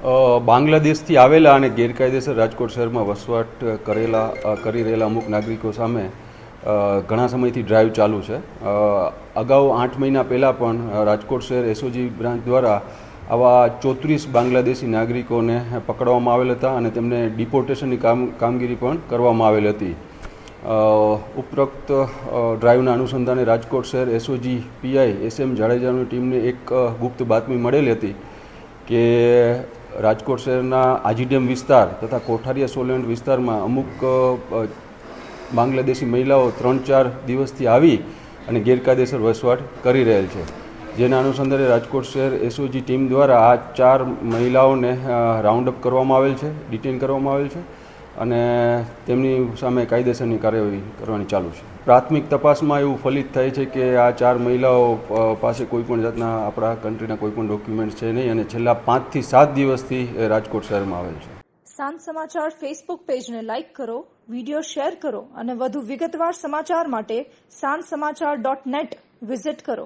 બાંગ્લાદેશથી આવેલા અને ગેરકાયદેસર રાજકોટ શહેરમાં વસવાટ કરી રહેલા અમુક નાગરિકો સામે ઘણા સમયથી ડ્રાઈવ ચાલુ છે. અગાઉ 8 મહિના પહેલાં પણ રાજકોટ શહેર એસઓજી બ્રાન્ચ દ્વારા આવા 34 બાંગ્લાદેશી નાગરિકોને પકડવામાં આવેલ હતા અને તેમને ડિપોર્ટેશનની કામગીરી પણ કરવામાં આવેલ હતી. ઉપરોક્ત ડ્રાઈવના અનુસંધાને રાજકોટ શહેર એસઓજી પીઆઈ SM જાડેજાની ટીમને એક ગુપ્ત બાતમી મળેલી હતી કે રાજકોટ શહેરના આજીડેમ વિસ્તાર તથા કોઠારીયા સોલેન્ડ વિસ્તારમાં અમુક બાંગ્લાદેશી મહિલાઓ 3-4 દિવસથી આવી અને ગેરકાયદેસર વસવાટ કરી રહેલ છે. જેના અનુસંધાને રાજકોટ શહેર એસઓજી ટીમ દ્વારા આ 4 મહિલાઓને રાઉન્ડ અપ કરવામાં આવેલ છે, ડિટેન કરવામાં આવેલ છે અને તેમની સામે કાયદેસરની કાર્યવાહી કરવાની ચાલુ છે. પ્રાથમિક તપાસમાં એવું ફલિત થાય છે કે આ 4 મહિલાઓ પાસે કોઈપણ જાતના આપણા કન્ટ્રીના કોઈપણ ડોક્યુમેન્ટ છે નહીં અને છેલ્લા 5 થી 7 દિવસથી રાજકોટ શહેરમાં આવેલ છે. સાંજ સમાચાર ફેસબુક પેજને લાઇક કરો, વિડીયો શેર કરો અને વધુ વિગતવાર સમાચાર માટે sanssamachar.net વિઝિટ કરો.